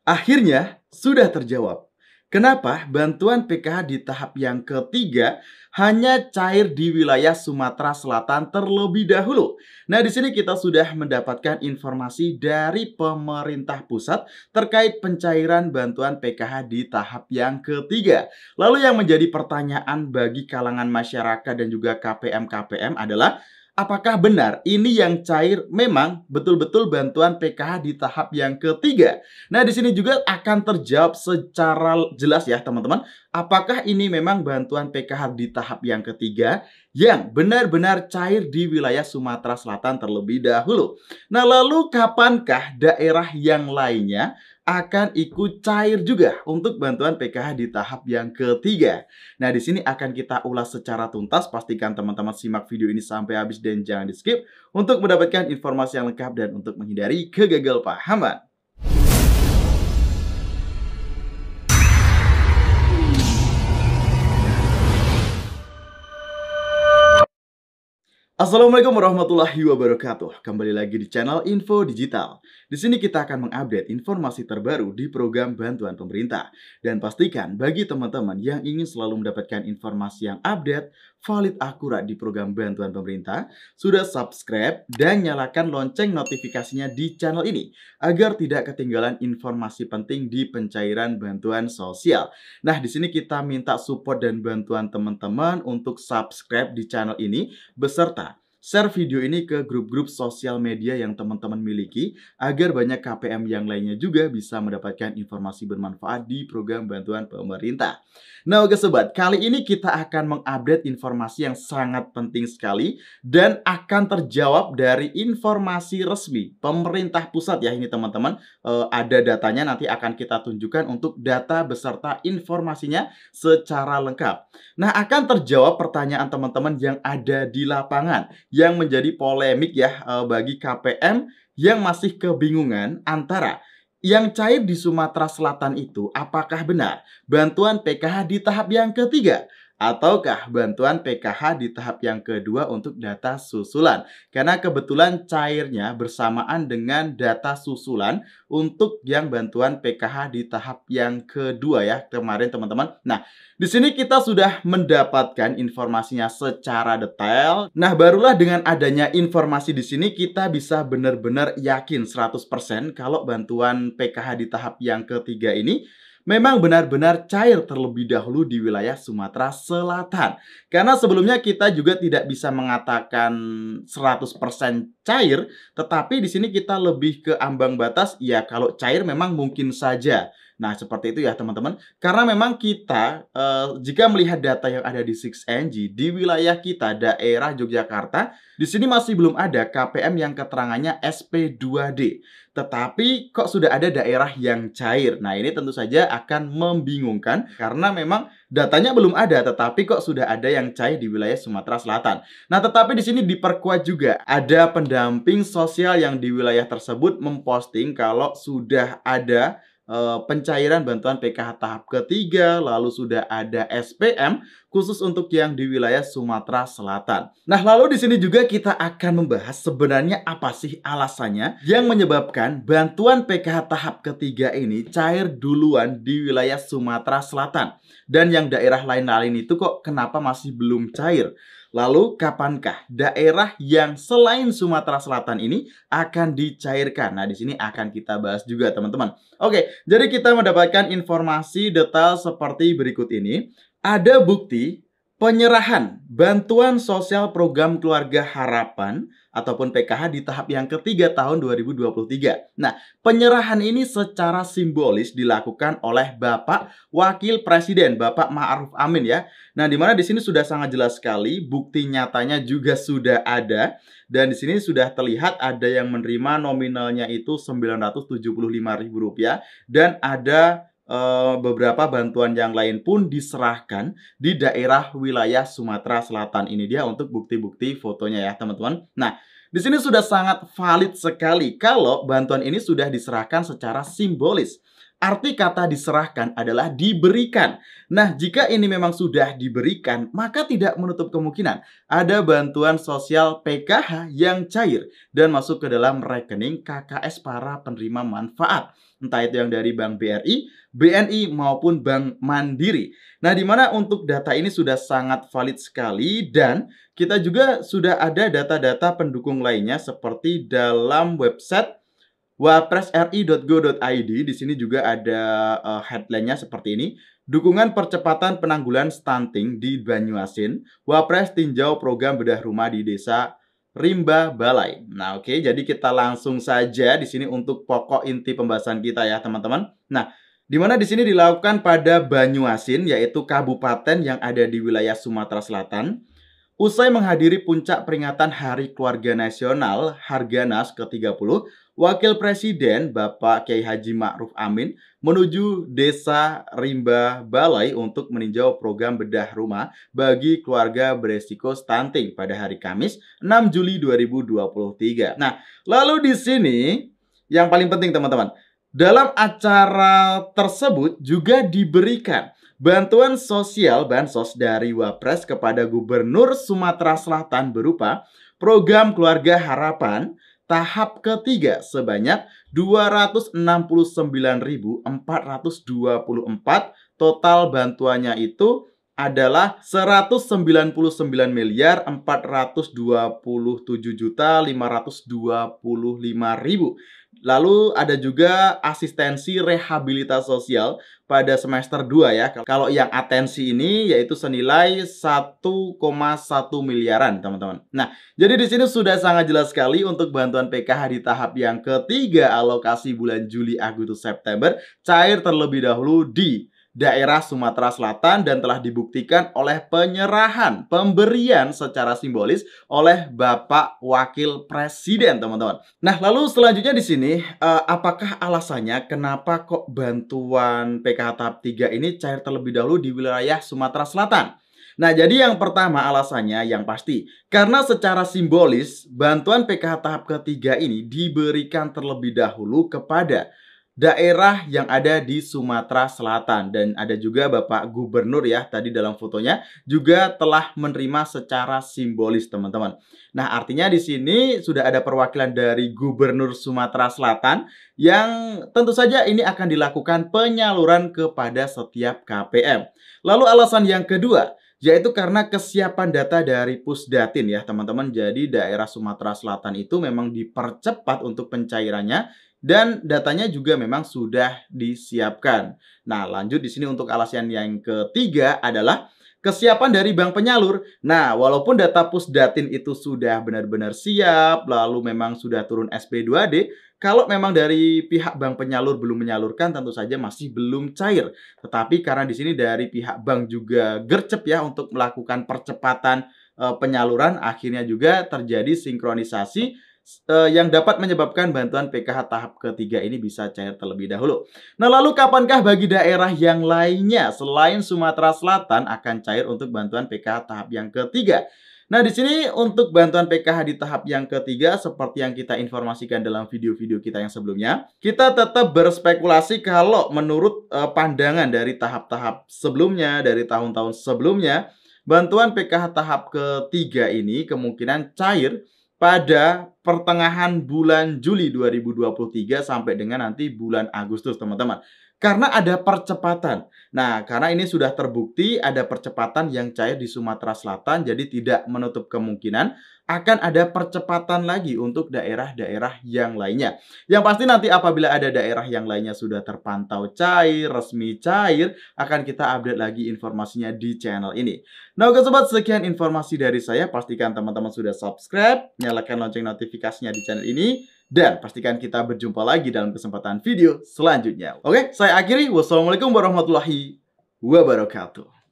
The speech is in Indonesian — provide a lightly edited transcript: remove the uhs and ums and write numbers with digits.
Akhirnya sudah terjawab. Kenapa bantuan PKH di tahap yang ketiga hanya cair di wilayah Sumatera Selatan terlebih dahulu? Nah, di sini kita sudah mendapatkan informasi dari pemerintah pusat terkait pencairan bantuan PKH di tahap yang ketiga. Lalu yang menjadi pertanyaan bagi kalangan masyarakat dan juga KPM-KPM adalah apakah benar ini yang cair memang betul-betul bantuan PKH di tahap yang ketiga? Nah, di sini juga akan terjawab secara jelas ya, teman-teman. Apakah ini memang bantuan PKH di tahap yang ketiga yang benar-benar cair di wilayah Sumatera Selatan terlebih dahulu? Nah, lalu kapankah daerah yang lainnya akan ikut cair juga untuk bantuan PKH di tahap yang ketiga? Nah, di sini akan kita ulas secara tuntas. Pastikan teman-teman simak video ini sampai habis dan jangan di-skip untuk mendapatkan informasi yang lengkap dan untuk menghindari kegagalpahaman. Assalamualaikum warahmatullahi wabarakatuh. Kembali lagi di channel Info Digital. Di sini kita akan mengupdate informasi terbaru di program bantuan pemerintah. Dan pastikan bagi teman-teman yang ingin selalu mendapatkan informasi yang update, valid, akurat di program bantuan pemerintah, sudah subscribe dan nyalakan lonceng notifikasinya di channel ini agar tidak ketinggalan informasi penting di pencairan bantuan sosial. Nah, di sini kita minta support dan bantuan teman-teman untuk subscribe di channel ini beserta share video ini ke grup-grup sosial media yang teman-teman miliki agar banyak KPM yang lainnya juga bisa mendapatkan informasi bermanfaat di program bantuan pemerintah. Nah, oke sobat, kali ini kita akan mengupdate informasi yang sangat penting sekali dan akan terjawab dari informasi resmi pemerintah pusat ya ini teman-teman. Ada datanya nanti akan kita tunjukkan untuk data beserta informasinya secara lengkap. Nah, akan terjawab pertanyaan teman-teman yang ada di lapangan yang menjadi polemik ya bagi KPM yang masih kebingungan antara yang cair di Sumatera Selatan itu apakah benar bantuan PKH di tahap yang ketiga ataukah bantuan PKH di tahap yang kedua untuk data susulan. Karena kebetulan cairnya bersamaan dengan data susulan untuk yang bantuan PKH di tahap yang kedua ya kemarin teman-teman. Nah, di sini kita sudah mendapatkan informasinya secara detail. Nah, barulah dengan adanya informasi di sini kita bisa benar-benar yakin 100% kalau bantuan PKH di tahap yang ketiga ini memang benar-benar cair terlebih dahulu di wilayah Sumatera Selatan. Karena sebelumnya kita juga tidak bisa mengatakan 100% cair, tetapi di sini kita lebih ke ambang batas ya kalau cair memang mungkin saja. Nah, seperti itu ya teman-teman. Karena memang kita jika melihat data yang ada di 6NG di wilayah kita daerah Yogyakarta, di sini masih belum ada KPM yang keterangannya SP2D. Tetapi kok sudah ada daerah yang cair. Nah, ini tentu saja akan membingungkan karena memang datanya belum ada, tetapi kok sudah ada yang cair di wilayah Sumatera Selatan. Nah, tetapi di sini diperkuat juga ada pendamping sosial yang di wilayah tersebut memposting kalau sudah ada pencairan bantuan PKH tahap ketiga, lalu sudah ada SPM khusus untuk yang di wilayah Sumatera Selatan. Nah, lalu di sini juga kita akan membahas sebenarnya apa sih alasannya yang menyebabkan bantuan PKH tahap ketiga ini cair duluan di wilayah Sumatera Selatan dan yang daerah lain-lain itu kok kenapa masih belum cair? Lalu kapankah daerah yang selain Sumatera Selatan ini akan dicairkan? Nah, di sini akan kita bahas juga teman-teman. Oke, jadi kita mendapatkan informasi detail seperti berikut ini. Ada bukti penyerahan bantuan sosial program Keluarga Harapan ataupun PKH di tahap yang ketiga tahun 2023. Nah, penyerahan ini secara simbolis dilakukan oleh Bapak Wakil Presiden, Bapak Ma'ruf Amin ya. Nah, di mana di sini sudah sangat jelas sekali, bukti nyatanya juga sudah ada. Dan di sini sudah terlihat ada yang menerima nominalnya itu Rp975.000 dan ada beberapa bantuan yang lain pun diserahkan di daerah wilayah Sumatera Selatan. Ini dia untuk bukti-bukti fotonya ya teman-teman. Nah, di sini sudah sangat valid sekali kalau bantuan ini sudah diserahkan secara simbolis. Arti kata diserahkan adalah diberikan. Nah, jika ini memang sudah diberikan, maka tidak menutup kemungkinan ada bantuan sosial PKH yang cair dan masuk ke dalam rekening KKS para penerima manfaat. entah itu yang dari Bank BRI, BNI maupun Bank Mandiri. Nah, di mana untuk data ini sudah sangat valid sekali dan kita juga sudah ada data-data pendukung lainnya seperti dalam website wapresri.go.id. Di sini juga ada headline-nya seperti ini. Dukungan percepatan penanggulan stunting di Banyuasin. Wapres tinjau program bedah rumah di Desa Rimba Balai. Nah, oke, jadi kita langsung saja di sini untuk pokok inti pembahasan kita ya, teman-teman. Nah, di mana di sini dilakukan pada Banyuasin, yaitu kabupaten yang ada di wilayah Sumatera Selatan. Usai menghadiri puncak peringatan Hari Keluarga Nasional Harganas ke-30, Wakil Presiden Bapak Kiai Haji Ma'ruf Amin menuju Desa Rimba Balai untuk meninjau program bedah rumah bagi keluarga beresiko stunting pada hari Kamis 6 Juli 2023. Nah, lalu di sini yang paling penting teman-teman, dalam acara tersebut juga diberikan bantuan sosial bansos dari Wapres kepada Gubernur Sumatera Selatan berupa program Keluarga Harapan tahap ketiga sebanyak 269.424. Total bantuannya itu adalah 199.427.525.000. Lalu ada juga asistensi rehabilitasi sosial pada semester 2 ya. Kalau yang atensi ini yaitu senilai 1,1 miliaran, teman-teman. Nah, jadi di sini sudah sangat jelas sekali untuk bantuan PKH di tahap yang ketiga alokasi bulan Juli, Agustus, September cair terlebih dahulu di daerah Sumatera Selatan dan telah dibuktikan oleh penyerahan pemberian secara simbolis oleh Bapak Wakil Presiden, teman-teman. Nah, lalu selanjutnya di sini apakah alasannya kenapa kok bantuan PKH tahap 3 ini cair terlebih dahulu di wilayah Sumatera Selatan? Nah, jadi yang pertama alasannya yang pasti karena secara simbolis bantuan PKH tahap ketiga ini diberikan terlebih dahulu kepada daerah yang ada di Sumatera Selatan. Dan ada juga Bapak Gubernur ya, tadi dalam fotonya juga telah menerima secara simbolis, teman-teman. Nah, artinya di sini sudah ada perwakilan dari Gubernur Sumatera Selatan yang tentu saja ini akan dilakukan penyaluran kepada setiap KPM. Lalu alasan yang kedua, yaitu karena kesiapan data dari Pusdatin ya, teman-teman. Jadi daerah Sumatera Selatan itu memang dipercepat untuk pencairannya dan datanya juga memang sudah disiapkan. Nah, lanjut di sini untuk alasan yang ketiga adalah kesiapan dari bank penyalur. Nah, walaupun data Pusdatin itu sudah benar-benar siap, lalu memang sudah turun SP2D, kalau memang dari pihak bank penyalur belum menyalurkan, tentu saja masih belum cair. Tetapi karena di sini dari pihak bank juga gercep ya untuk melakukan percepatan penyaluran, akhirnya juga terjadi sinkronisasi yang dapat menyebabkan bantuan PKH tahap ketiga ini bisa cair terlebih dahulu. Nah, lalu kapankah bagi daerah yang lainnya selain Sumatera Selatan akan cair untuk bantuan PKH tahap yang ketiga? Nah, di sini untuk bantuan PKH di tahap yang ketiga seperti yang kita informasikan dalam video-video kita yang sebelumnya, kita tetap berspekulasi kalau menurut pandangan dari tahap-tahap sebelumnya, dari tahun-tahun sebelumnya, bantuan PKH tahap ketiga ini kemungkinan cair pada pertengahan bulan Juli 2023 sampai dengan nanti bulan Agustus, teman-teman. Karena ada percepatan. Nah, karena ini sudah terbukti ada percepatan yang cair di Sumatera Selatan, jadi tidak menutup kemungkinan akan ada percepatan lagi untuk daerah-daerah yang lainnya. Yang pasti nanti apabila ada daerah yang lainnya sudah terpantau cair, resmi cair, akan kita update lagi informasinya di channel ini. Nah, oke sobat, sekian informasi dari saya. Pastikan teman-teman sudah subscribe, nyalakan lonceng notifikasinya di channel ini, dan pastikan kita berjumpa lagi dalam kesempatan video selanjutnya. Oke, saya akhiri. Wassalamualaikum warahmatullahi wabarakatuh.